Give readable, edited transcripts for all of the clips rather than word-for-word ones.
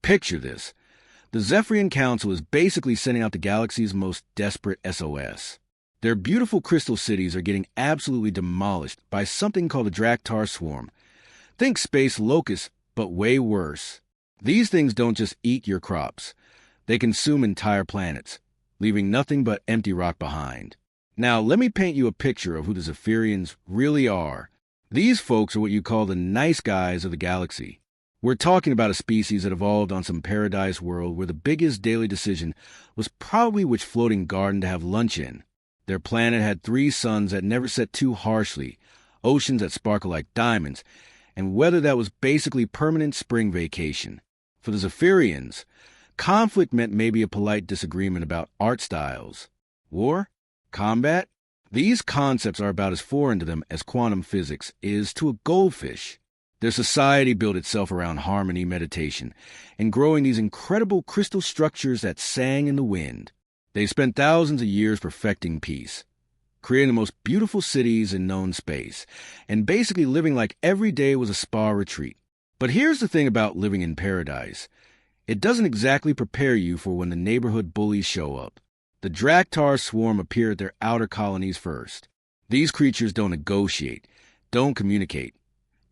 Picture this. The Zephyrian Council is basically sending out the galaxy's most desperate SOS. Their beautiful crystal cities are getting absolutely demolished by something called a Draktar swarm. Think space locusts, but way worse. These things don't just eat your crops. They consume entire planets, leaving nothing but empty rock behind. Now, let me paint you a picture of who the Zephyrians really are. These folks are what you call the nice guys of the galaxy. We're talking about a species that evolved on some paradise world where the biggest daily decision was probably which floating garden to have lunch in. Their planet had 3 suns that never set too harshly, oceans that sparkle like diamonds, and weather that was basically permanent spring vacation. For the Zephyrians, conflict meant maybe a polite disagreement about art styles. War? Combat? These concepts are about as foreign to them as quantum physics is to a goldfish. Their society built itself around harmony meditation and growing these incredible crystal structures that sang in the wind. They spent thousands of years perfecting peace, creating the most beautiful cities in known space, and basically living like every day was a spa retreat. But here's the thing about living in paradise. It doesn't exactly prepare you for when the neighborhood bullies show up. The Draktar swarm appear at their outer colonies first. These creatures don't negotiate, don't communicate,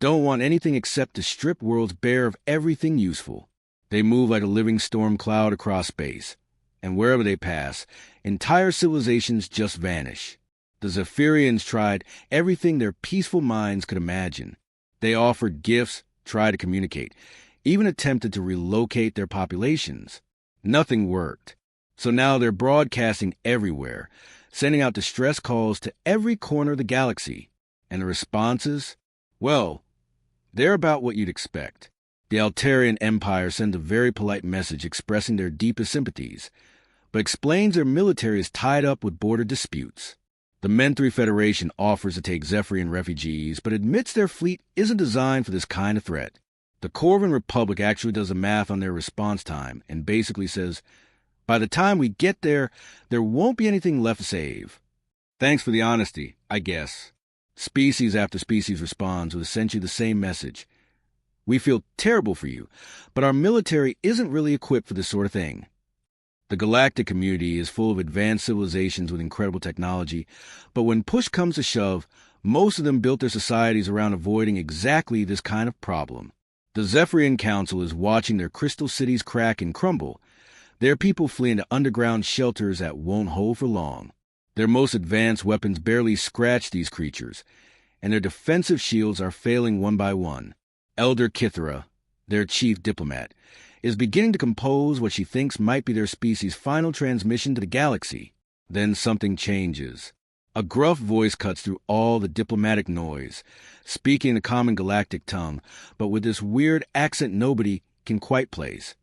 don't want anything except to strip worlds bare of everything useful. They move like a living storm cloud across space, and wherever they pass, entire civilizations just vanish. The Zephyrians tried everything their peaceful minds could imagine. They offered gifts, tried to communicate, even attempted to relocate their populations. Nothing worked. So now they're broadcasting everywhere, sending out distress calls to every corner of the galaxy. And the responses? Well, they're about what you'd expect. The Altarian Empire sends a very polite message expressing their deepest sympathies, but explains their military is tied up with border disputes. The Menthri Federation offers to take Zephyrian refugees, but admits their fleet isn't designed for this kind of threat. The Corvin Republic actually does the math on their response time and basically says, by the time we get there, there won't be anything left to save. Thanks for the honesty, I guess. Species after species responds with essentially the same message. We feel terrible for you, but our military isn't really equipped for this sort of thing. The galactic community is full of advanced civilizations with incredible technology, but when push comes to shove, most of them built their societies around avoiding exactly this kind of problem. The Zephyrian Council is watching their crystal cities crack and crumble. Their people flee into underground shelters that won't hold for long. Their most advanced weapons barely scratch these creatures, and their defensive shields are failing one by one. Elder Kithra, their chief diplomat, is beginning to compose what she thinks might be their species' final transmission to the galaxy. Then something changes. A gruff voice cuts through all the diplomatic noise, speaking the common galactic tongue, but with this weird accent nobody can quite place.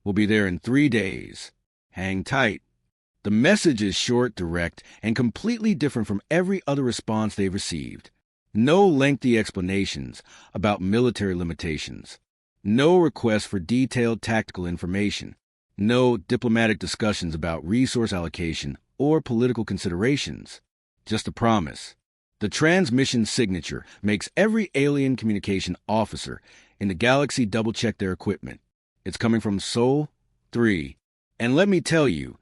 We'll be there in 3 days. Hang tight. The message is short, direct, and completely different from every other response they've received. No lengthy explanations about military limitations. No request for detailed tactical information. No diplomatic discussions about resource allocation or political considerations. Just a promise. The transmission signature makes every alien communication officer in the galaxy double-check their equipment. It's coming from Sol 3. And let me tell you,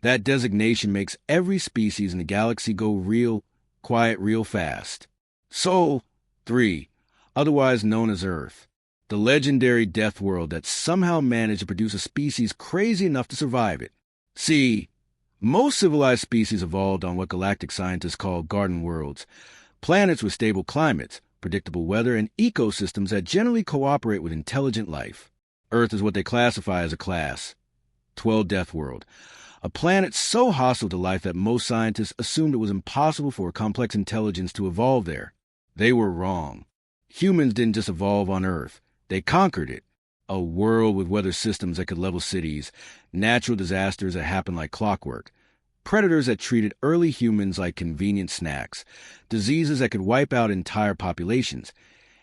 that designation makes every species in the galaxy go real quiet real fast. Sol 3, otherwise known as Earth, the legendary death world that somehow managed to produce a species crazy enough to survive it. See, most civilized species evolved on what galactic scientists call garden worlds, planets with stable climates, predictable weather, and ecosystems that generally cooperate with intelligent life. Earth is what they classify as a class, 12 Death World, a planet so hostile to life that most scientists assumed it was impossible for a complex intelligence to evolve there. They were wrong. Humans didn't just evolve on Earth. They conquered it. A world with weather systems that could level cities, natural disasters that happened like clockwork, predators that treated early humans like convenient snacks, diseases that could wipe out entire populations,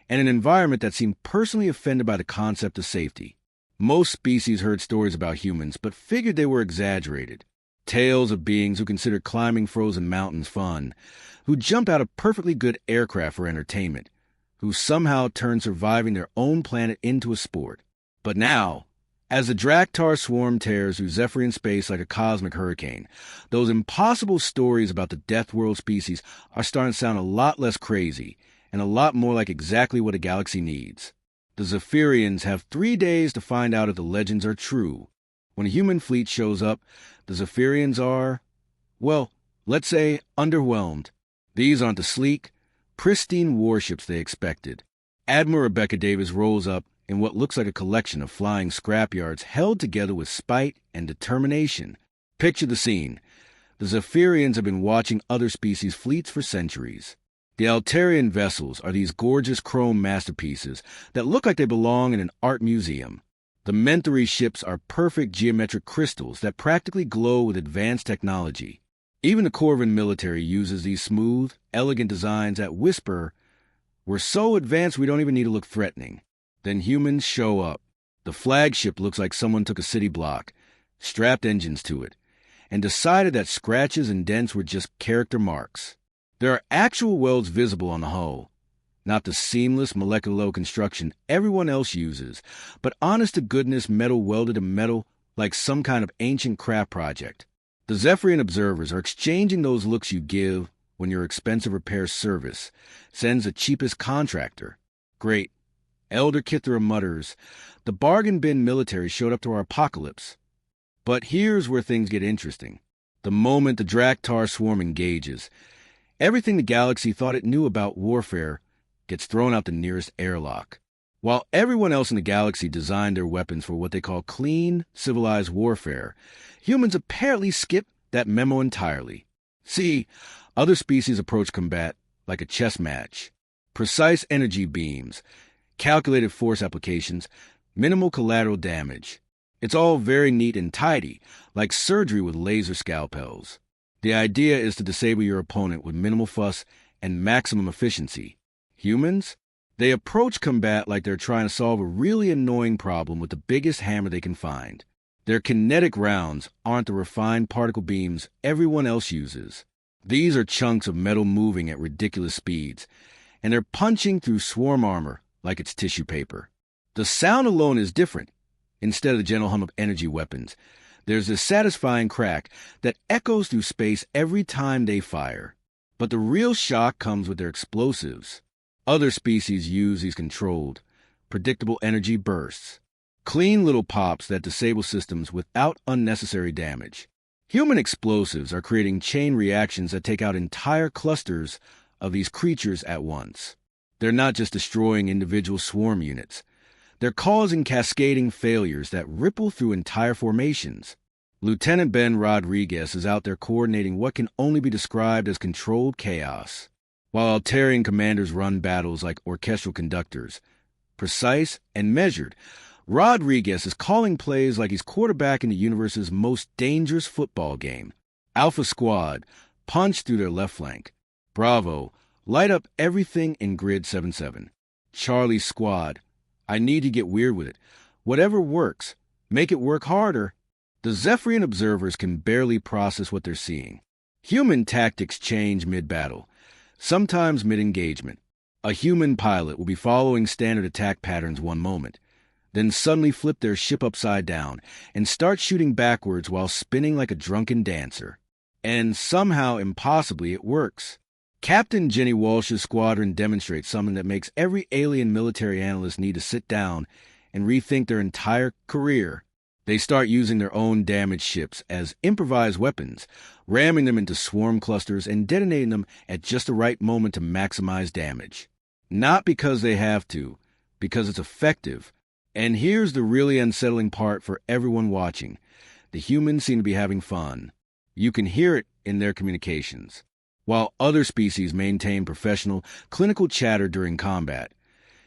and an environment that seemed personally offended by the concept of safety. Most species heard stories about humans, but figured they were exaggerated. Tales of beings who considered climbing frozen mountains fun, who jumped out of perfectly good aircraft for entertainment, who somehow turned surviving their own planet into a sport. But now, As the Draktar swarm tears through Zephyrian space like a cosmic hurricane, those impossible stories about the Deathworld species are starting to sound a lot less crazy and a lot more like exactly what a galaxy needs. The Zephyrians have 3 days to find out if the legends are true. When a human fleet shows up, the Zephyrians are, well, let's say, underwhelmed. These aren't the sleek, pristine warships they expected. Admiral Rebecca Davis rolls up in what looks like a collection of flying scrapyards held together with spite and determination. Picture the scene. The Zephyrians have been watching other species' fleets for centuries. The Altarian vessels are these gorgeous chrome masterpieces that look like they belong in an art museum. The Mentory ships are perfect geometric crystals that practically glow with advanced technology. Even the Corvin military uses these smooth, elegant designs that whisper, "We're so advanced we don't even need to look threatening." Then humans show up. The flagship looks like someone took a city block, strapped engines to it, and decided that scratches and dents were just character marks. There are actual welds visible on the hull, not the seamless molecular construction everyone else uses, but honest-to-goodness metal welded to metal like some kind of ancient craft project. The Zephyrian observers are exchanging those looks you give when your expensive repair service sends the cheapest contractor. Great. Elder Kithra mutters, "The bargain bin military showed up to our apocalypse." But here's where things get interesting. The moment the Draktar swarm engages, everything the galaxy thought it knew about warfare gets thrown out the nearest airlock. While everyone else in the galaxy designed their weapons for what they call clean, civilized warfare, humans apparently skip that memo entirely. See, other species approach combat like a chess match. Precise energy beams, calculated force applications, minimal collateral damage. It's all very neat and tidy, like surgery with laser scalpels. The idea is to disable your opponent with minimal fuss and maximum efficiency. Humans? They approach combat like they're trying to solve a really annoying problem with the biggest hammer they can find. Their kinetic rounds aren't the refined particle beams everyone else uses. These are chunks of metal moving at ridiculous speeds, and they're punching through swarm armor like it's tissue paper. The sound alone is different. Instead of the gentle hum of energy weapons, there's this satisfying crack that echoes through space every time they fire. But the real shock comes with their explosives. Other species use these controlled, predictable energy bursts. Clean little pops that disable systems without unnecessary damage. Human explosives are creating chain reactions that take out entire clusters of these creatures at once. They're not just destroying individual swarm units. They're causing cascading failures that ripple through entire formations. Lieutenant Ben Rodriguez is out there coordinating what can only be described as controlled chaos, while Altarian commanders run battles like orchestral conductors. Precise and measured, Rodriguez is calling plays like he's quarterbacking the universe's most dangerous football game. Alpha Squad, punch through their left flank. Bravo, light up everything in Grid 77. Charlie Squad, I need to get weird with it. Whatever works, make it work harder. The Zephyrian observers can barely process what they're seeing. Human tactics change mid-battle, sometimes mid-engagement. A human pilot will be following standard attack patterns one moment, then suddenly flip their ship upside down and start shooting backwards while spinning like a drunken dancer. And somehow, impossibly, it works. Captain Jenny Walsh's squadron demonstrates something that makes every alien military analyst need to sit down and rethink their entire career. They start using their own damaged ships as improvised weapons, ramming them into swarm clusters and detonating them at just the right moment to maximize damage. Not because they have to, because it's effective. And here's the really unsettling part for everyone watching. The humans seem to be having fun. You can hear it in their communications. While other species maintain professional, clinical chatter during combat,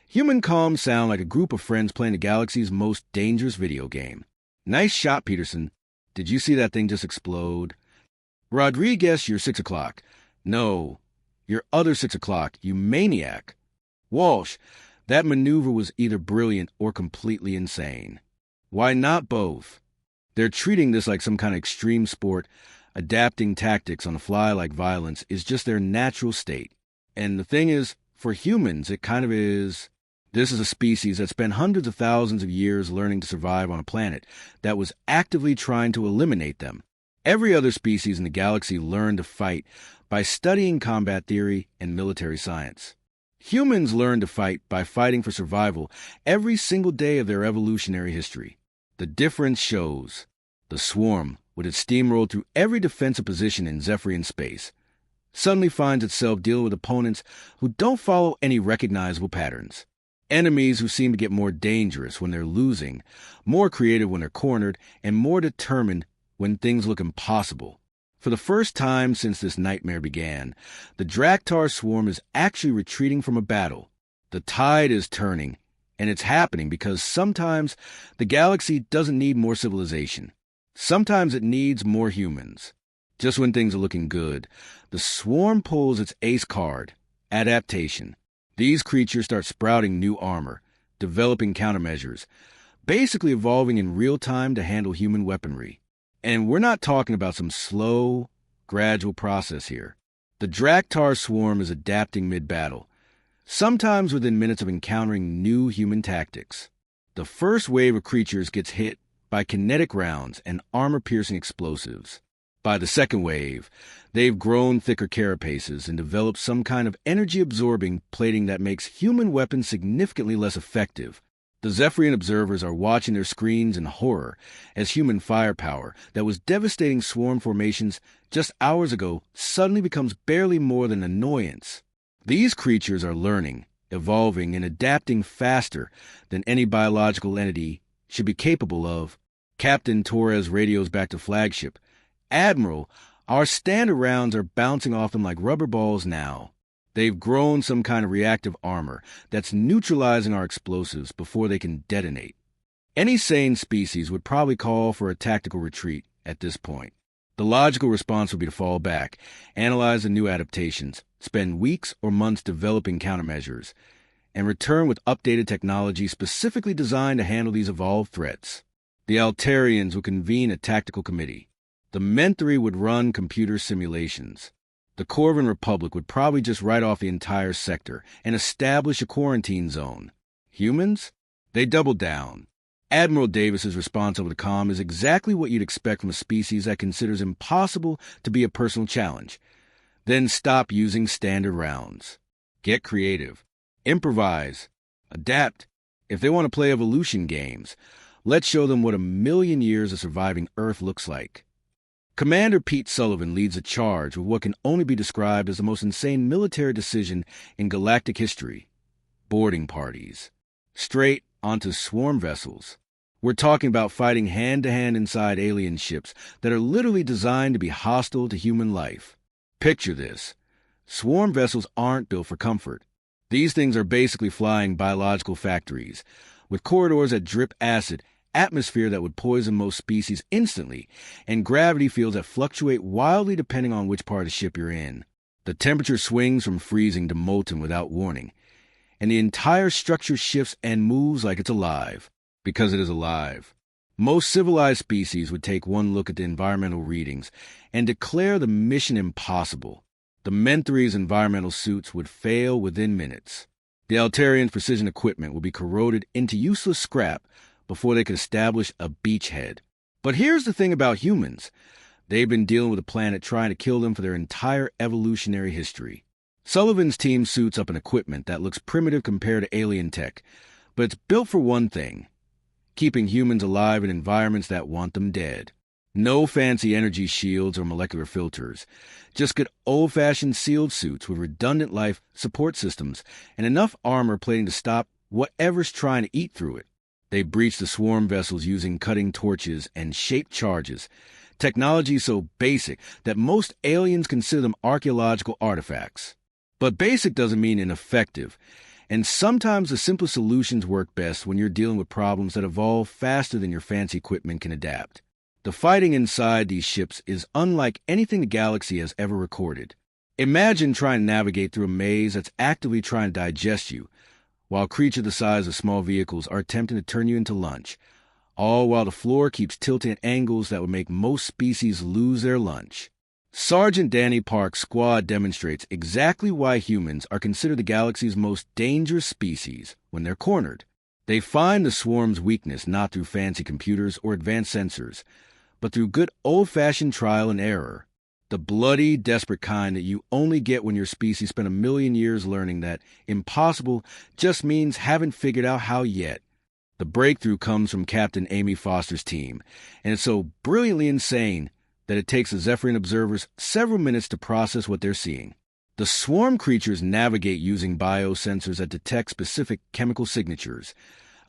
human comms sound like a group of friends playing the galaxy's most dangerous video game. Nice shot, Peterson. Did you see that thing just explode? Rodriguez, you're 6 o'clock. No, your other 6 o'clock, you maniac. Walsh, that maneuver was either brilliant or completely insane. Why not both? They're treating this like some kind of extreme sport. Adapting tactics on the fly like violence is just their natural state. And the thing is, for humans, it kind of is. This is a species that spent hundreds of thousands of years learning to survive on a planet that was actively trying to eliminate them. Every other species in the galaxy learned to fight by studying combat theory and military science. Humans learned to fight by fighting for survival every single day of their evolutionary history. The difference shows. The swarm, with its steamrolled through every defensive position in Zephyrian space, suddenly finds itself dealing with opponents who don't follow any recognizable patterns. Enemies who seem to get more dangerous when they're losing, more creative when they're cornered, and more determined when things look impossible. For the first time since this nightmare began, the Draktar swarm is actually retreating from a battle. The tide is turning, and it's happening because sometimes the galaxy doesn't need more civilization. Sometimes it needs more humans. Just when things are looking good, the swarm pulls its ace card, adaptation. These creatures start sprouting new armor, developing countermeasures, basically evolving in real time to handle human weaponry. And we're not talking about some slow, gradual process here. The Draktar swarm is adapting mid-battle, sometimes within minutes of encountering new human tactics. The first wave of creatures gets hit by kinetic rounds and armor-piercing explosives. By the second wave, they've grown thicker carapaces and developed some kind of energy-absorbing plating that makes human weapons significantly less effective. The Zephyrian observers are watching their screens in horror as human firepower that was devastating swarm formations just hours ago suddenly becomes barely more than annoyance. These creatures are learning, evolving, and adapting faster than any biological entity should be capable of. Captain Torres radios back to flagship. Admiral, our standard rounds are bouncing off them like rubber balls now. They've grown some kind of reactive armor that's neutralizing our explosives before they can detonate. Any sane species would probably call for a tactical retreat at this point. The logical response would be to fall back, analyze the new adaptations, spend weeks or months developing countermeasures, and return with updated technology specifically designed to handle these evolved threats. The Altarians would convene a tactical committee. The Menthri would run computer simulations. The Corvin Republic would probably just write off the entire sector and establish a quarantine zone. Humans? They doubled down. Admiral Davis's response over the comm is exactly what you'd expect from a species that considers impossible to be a personal challenge. Then stop using standard rounds. Get creative. Improvise. Adapt. If they want to play evolution games, let's show them what 1,000,000 years of surviving Earth looks like. Commander Pete Sullivan leads a charge with what can only be described as the most insane military decision in galactic history. Boarding parties. Straight onto swarm vessels. We're talking about fighting hand-to-hand inside alien ships that are literally designed to be hostile to human life. Picture this. Swarm vessels aren't built for comfort. These things are basically flying biological factories, with corridors that drip acid, atmosphere that would poison most species instantly, and gravity fields that fluctuate wildly depending on which part of the ship you're in. The temperature swings from freezing to molten without warning, and the entire structure shifts and moves like it's alive, because it is alive. Most civilized species would take one look at the environmental readings and declare the mission impossible. The Menthri's environmental suits would fail within minutes. The Altarian's precision equipment would be corroded into useless scrap before they could establish a beachhead. But here's the thing about humans. They've been dealing with a planet trying to kill them for their entire evolutionary history. Sullivan's team suits up an equipment that looks primitive compared to alien tech, but it's built for one thing: keeping humans alive in environments that want them dead. No fancy energy shields or molecular filters, just good old-fashioned sealed suits with redundant life support systems and enough armor plating to stop whatever's trying to eat through it. They breach the swarm vessels using cutting torches and shaped charges, technology so basic that most aliens consider them archaeological artifacts. But basic doesn't mean ineffective, and sometimes the simplest solutions work best when you're dealing with problems that evolve faster than your fancy equipment can adapt. The fighting inside these ships is unlike anything the galaxy has ever recorded. Imagine trying to navigate through a maze that's actively trying to digest you, while creatures the size of small vehicles are attempting to turn you into lunch, all while the floor keeps tilting at angles that would make most species lose their lunch. Sergeant Danny Park's squad demonstrates exactly why humans are considered the galaxy's most dangerous species when they're cornered. They find the swarm's weakness not through fancy computers or advanced sensors, but through good old-fashioned trial and error. The bloody, desperate kind that you only get when your species spent 1,000,000 years learning that impossible just means haven't figured out how yet. The breakthrough comes from Captain Amy Foster's team, and it's so brilliantly insane that it takes the Zephyrian observers several minutes to process what they're seeing. The swarm creatures navigate using biosensors that detect specific chemical signatures.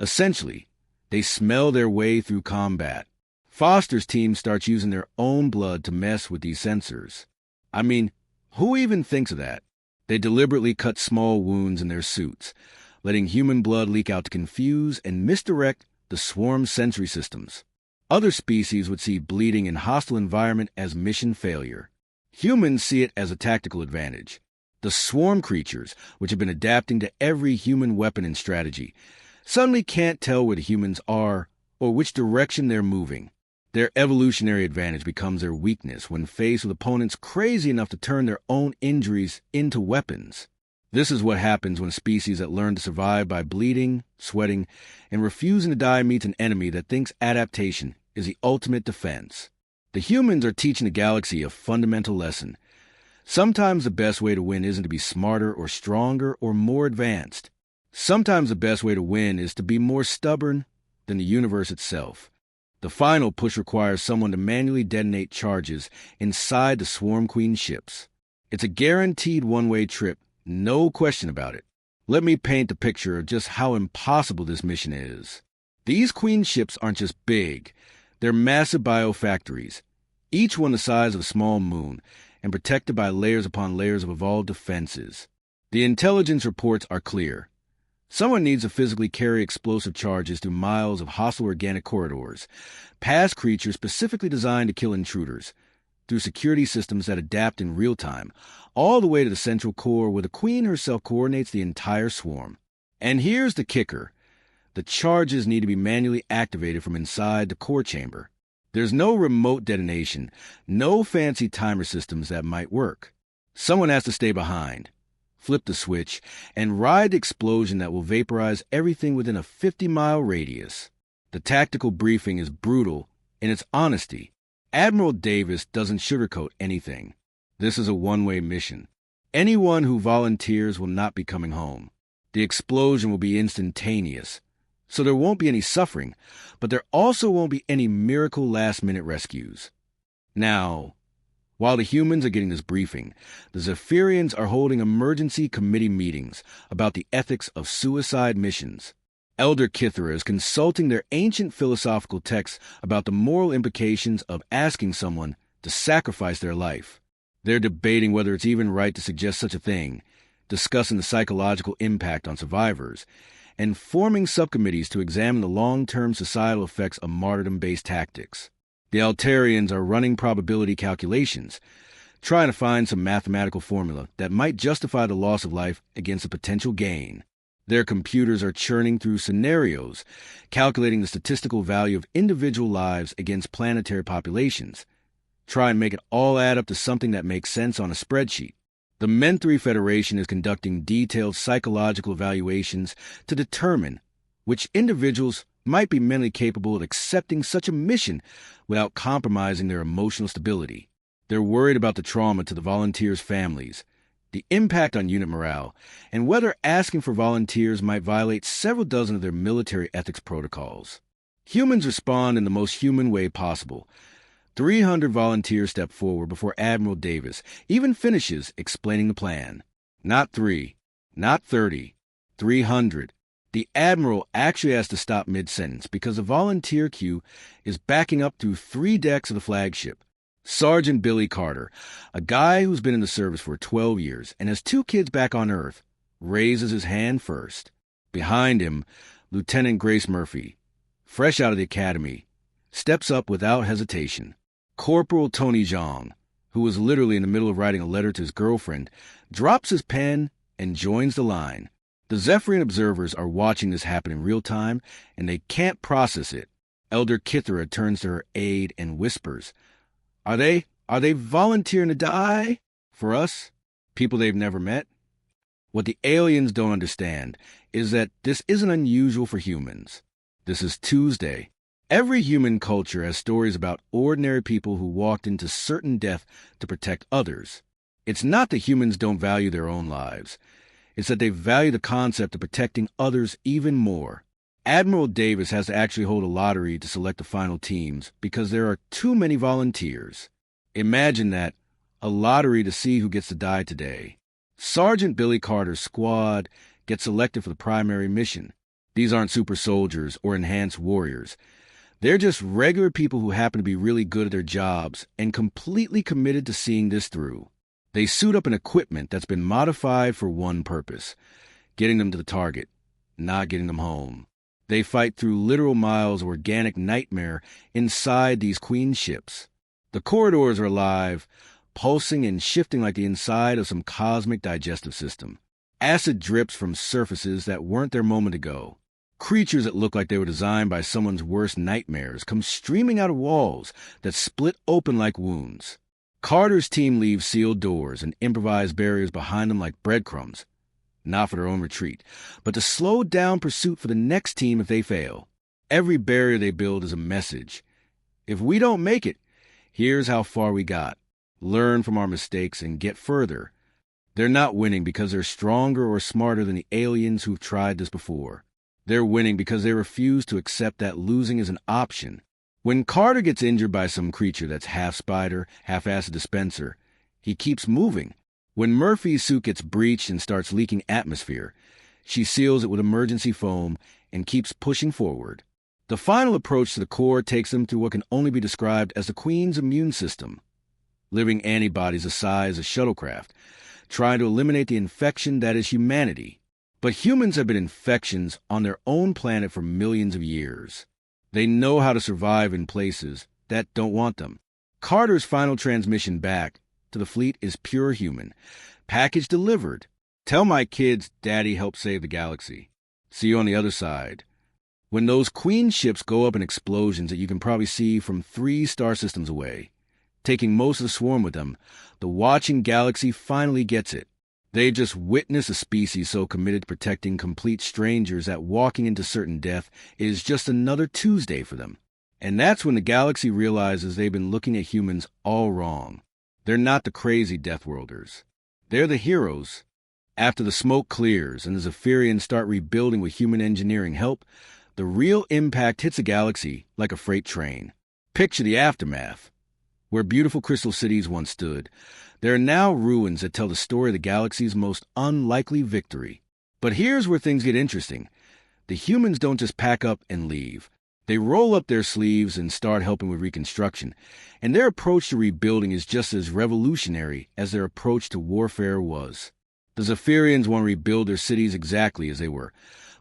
Essentially, they smell their way through combat. Foster's team starts using their own blood to mess with these sensors. I mean, who even thinks of that? They deliberately cut small wounds in their suits, letting human blood leak out to confuse and misdirect the swarm's sensory systems. Other species would see bleeding in hostile environment as mission failure. Humans see it as a tactical advantage. The swarm creatures, which have been adapting to every human weapon and strategy, suddenly can't tell where the humans are or which direction they're moving. Their evolutionary advantage becomes their weakness when faced with opponents crazy enough to turn their own injuries into weapons. This is what happens when a species that learned to survive by bleeding, sweating, and refusing to die meets an enemy that thinks adaptation is the ultimate defense. The humans are teaching the galaxy a fundamental lesson. Sometimes the best way to win isn't to be smarter or stronger or more advanced. Sometimes the best way to win is to be more stubborn than the universe itself. The final push requires someone to manually detonate charges inside the Swarm Queen ships. It's a guaranteed one-way trip, no question about it. Let me paint the picture of just how impossible this mission is. These Queen ships aren't just big. They're massive biofactories, each one the size of a small moon, and protected by layers upon layers of evolved defenses. The intelligence reports are clear. Someone needs to physically carry explosive charges through miles of hostile organic corridors, past creatures specifically designed to kill intruders, through security systems that adapt in real time, all the way to the central core where the Queen herself coordinates the entire swarm. And here's the kicker. The charges need to be manually activated from inside the core chamber. There's no remote detonation, no fancy timer systems that might work. Someone has to stay behind, flip the switch, and ride the explosion that will vaporize everything within a 50-mile radius. The tactical briefing is brutal in its honesty. Admiral Davis doesn't sugarcoat anything. This is a one-way mission. Anyone who volunteers will not be coming home. The explosion will be instantaneous, so there won't be any suffering, but there also won't be any miracle last-minute rescues. Now, while the humans are getting this briefing, the Zephyrians are holding emergency committee meetings about the ethics of suicide missions. Elder Kithra is consulting their ancient philosophical texts about the moral implications of asking someone to sacrifice their life. They're debating whether it's even right to suggest such a thing, discussing the psychological impact on survivors, and forming subcommittees to examine the long-term societal effects of martyrdom-based tactics. The Altarians are running probability calculations, trying to find some mathematical formula that might justify the loss of life against a potential gain. Their computers are churning through scenarios, calculating the statistical value of individual lives against planetary populations. Try and make it all add up to something that makes sense on a spreadsheet. The Men-3 Federation is conducting detailed psychological evaluations to determine which individuals might be mentally capable of accepting such a mission without compromising their emotional stability. They're worried about the trauma to the volunteers' families, the impact on unit morale, and whether asking for volunteers might violate several dozen of their military ethics protocols. Humans respond in the most human way possible. 300 volunteers step forward before Admiral Davis even finishes explaining the plan. Not 3, not 30, 300. The Admiral actually has to stop mid-sentence because the volunteer queue is backing up through 3 decks of the flagship. Sergeant Billy Carter, a guy who's been in the service for 12 years and has 2 kids back on Earth, raises his hand first. Behind him, Lieutenant Grace Murphy, fresh out of the academy, steps up without hesitation. Corporal Tony Zhang, who was literally in the middle of writing a letter to his girlfriend, drops his pen and joins the line. The Zephyrian observers are watching this happen in real time, and they can't process it. Elder Kithra turns to her aide and whispers, Are they Are they volunteering to die? For us, people they've never met? What the aliens don't understand is that this isn't unusual for humans. This is Tuesday. Every human culture has stories about ordinary people who walked into certain death to protect others. It's not that humans don't value their own lives. It's that they value the concept of protecting others even more. Admiral Davis has to actually hold a lottery to select the final teams because there are too many volunteers. Imagine that, a lottery to see who gets to die today. Sergeant Billy Carter's squad gets selected for the primary mission. These aren't super soldiers or enhanced warriors. They're just regular people who happen to be really good at their jobs and completely committed to seeing this through. They suit up in equipment that's been modified for one purpose: getting them to the target, not getting them home. They fight through literal miles of organic nightmare inside these queen ships. The corridors are alive, pulsing and shifting like the inside of some cosmic digestive system. Acid drips from surfaces that weren't there a moment ago. Creatures that look like they were designed by someone's worst nightmares come streaming out of walls that split open like wounds. Carter's team leaves sealed doors and improvised barriers behind them like breadcrumbs. Not for their own retreat, but to slow down pursuit for the next team if they fail. Every barrier they build is a message. If we don't make it, here's how far we got. Learn from our mistakes and get further. They're not winning because they're stronger or smarter than the aliens who've tried this before. They're winning because they refuse to accept that losing is an option. When Carter gets injured by some creature that's half spider, half acid dispenser, he keeps moving. When Murphy's suit gets breached and starts leaking atmosphere, she seals it with emergency foam and keeps pushing forward. The final approach to the core takes them through what can only be described as the Queen's immune system. Living antibodies the size of shuttlecraft, trying to eliminate the infection that is humanity. But humans have been infections on their own planet for millions of years. They know how to survive in places that don't want them. Carter's final transmission back to the fleet is pure human. Package delivered. Tell my kids Daddy helped save the galaxy. See you on the other side. When those queen ships go up in explosions that you can probably see from 3 star systems away, taking most of the swarm with them, the watching galaxy finally gets it. They just witnessed a species so committed to protecting complete strangers that walking into certain death is just another Tuesday for them. And that's when the galaxy realizes they've been looking at humans all wrong. They're not the crazy Deathworlders. They're the heroes. After the smoke clears and the Zephyrians start rebuilding with human engineering help, the real impact hits the galaxy like a freight train. Picture the aftermath. Where beautiful crystal cities once stood, there are now ruins that tell the story of the galaxy's most unlikely victory. But here's where things get interesting. The humans don't just pack up and leave. They roll up their sleeves and start helping with reconstruction, and their approach to rebuilding is just as revolutionary as their approach to warfare was. The Zephyrians want to rebuild their cities exactly as they were.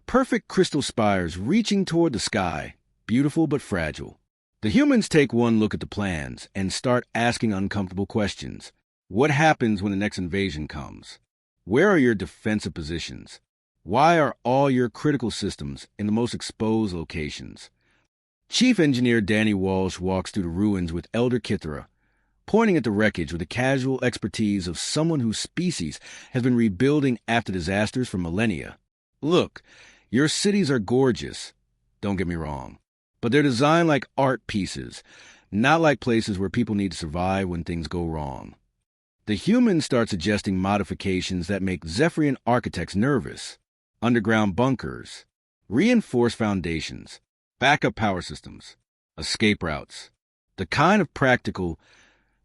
Perfect crystal spires reaching toward the sky, beautiful but fragile. The humans take one look at the plans and start asking uncomfortable questions. What happens when the next invasion comes? Where are your defensive positions? Why are all your critical systems in the most exposed locations? Chief Engineer Danny Walsh walks through the ruins with Elder Kithra, pointing at the wreckage with the casual expertise of someone whose species has been rebuilding after disasters for millennia. Look, your cities are gorgeous, don't get me wrong, but they're designed like art pieces, not like places where people need to survive when things go wrong. The humans start suggesting modifications that make Zephyrian architects nervous. Underground bunkers, reinforced foundations, backup power systems, escape routes. The kind of practical,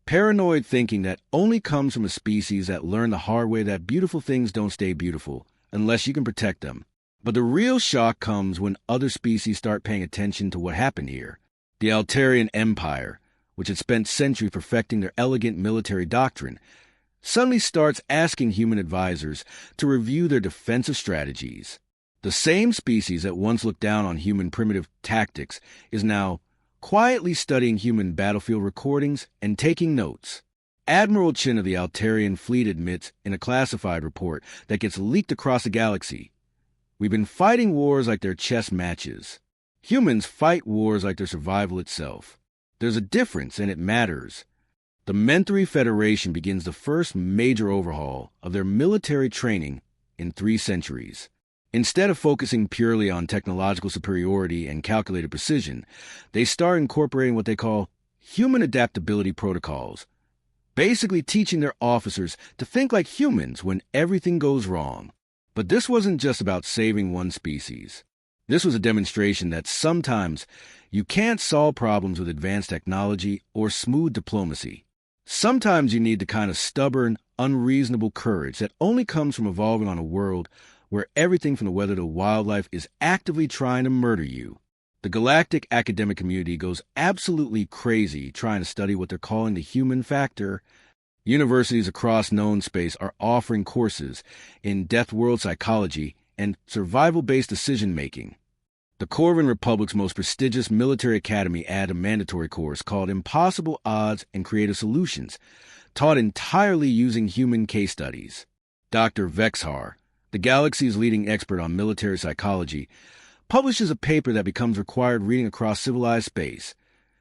paranoid thinking that only comes from a species that learned the hard way that beautiful things don't stay beautiful unless you can protect them. But the real shock comes when other species start paying attention to what happened here. The Altarian Empire, which had spent centuries perfecting their elegant military doctrine, suddenly starts asking human advisors to review their defensive strategies. The same species that once looked down on human primitive tactics is now quietly studying human battlefield recordings and taking notes. Admiral Chin of the Altarian fleet admits in a classified report that gets leaked across the galaxy, "We've been fighting wars like they're chess matches. Humans fight wars like they're survival itself. There's a difference, and it matters. The Mentory Federation begins the first major overhaul of their military training in 3 centuries. Instead of focusing purely on technological superiority and calculated precision, they start incorporating what they call human adaptability protocols, basically teaching their officers to think like humans when everything goes wrong. But this wasn't just about saving one species. This was a demonstration that sometimes you can't solve problems with advanced technology or smooth diplomacy. Sometimes you need the kind of stubborn, unreasonable courage that only comes from evolving on a world where everything from the weather to wildlife is actively trying to murder you. The galactic academic community goes absolutely crazy trying to study what they're calling the human factor. Universities across known space are offering courses in Deathworld psychology and survival-based decision-making. The Corvin Republic's most prestigious military academy added a mandatory course called Impossible Odds and Creative Solutions, taught entirely using human case studies. Dr. Vexhar, the galaxy's leading expert on military psychology, publishes a paper that becomes required reading across civilized space.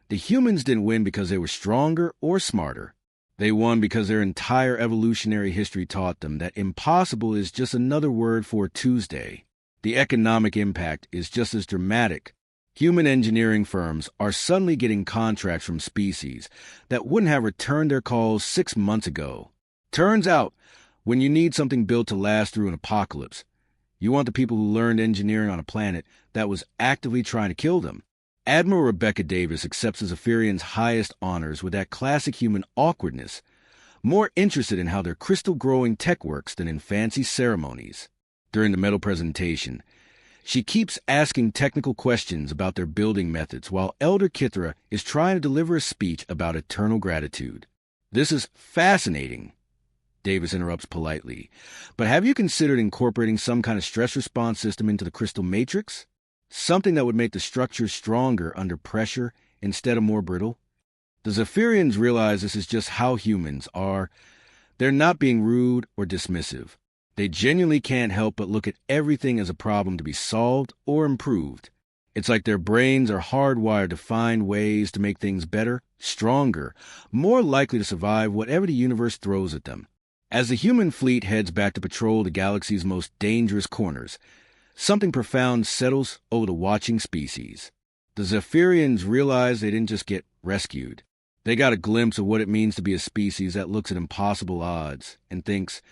The humans didn't win because they were stronger or smarter. They won because their entire evolutionary history taught them that impossible is just another word for Tuesday. The economic impact is just as dramatic. Human engineering firms are suddenly getting contracts from species that wouldn't have returned their calls 6 months ago. Turns out, when you need something built to last through an apocalypse, you want the people who learned engineering on a planet that was actively trying to kill them. Admiral Rebecca Davis accepts the Zephyrians' highest honors with that classic human awkwardness, more interested in how their crystal-growing tech works than in fancy ceremonies. During the medal presentation, she keeps asking technical questions about their building methods while Elder Kithra is trying to deliver a speech about eternal gratitude. "This is fascinating," Davis interrupts politely, "but have you considered incorporating some kind of stress response system into the crystal matrix? Something that would make the structure stronger under pressure instead of more brittle?" The Zephyrians realize this is just how humans are. They're not being rude or dismissive. They genuinely can't help but look at everything as a problem to be solved or improved. It's like their brains are hardwired to find ways to make things better, stronger, more likely to survive whatever the universe throws at them. As the human fleet heads back to patrol the galaxy's most dangerous corners, something profound settles over the watching species. The Zephyrians realize they didn't just get rescued. They got a glimpse of what it means to be a species that looks at impossible odds and thinks,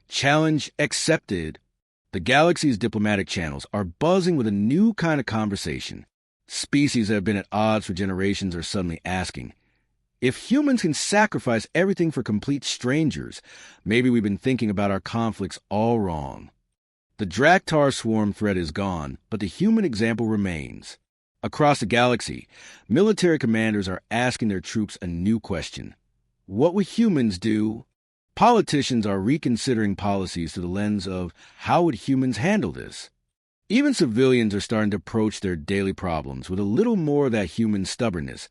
"Challenge accepted." The galaxy's diplomatic channels are buzzing with a new kind of conversation. Species that have been at odds for generations are suddenly asking, if humans can sacrifice everything for complete strangers, maybe we've been thinking about our conflicts all wrong. The Draktar swarm threat is gone, but the human example remains. Across the galaxy, military commanders are asking their troops a new question. What would humans do? Politicians are reconsidering policies through the lens of how would humans handle this? Even civilians are starting to approach their daily problems with a little more of that human stubbornness,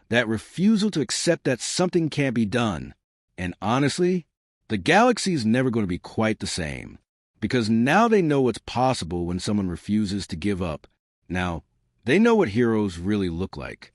that refusal to accept that something can't be done. And honestly, the galaxy's never going to be quite the same, because now they know what's possible when someone refuses to give up. Now, they know what heroes really look like.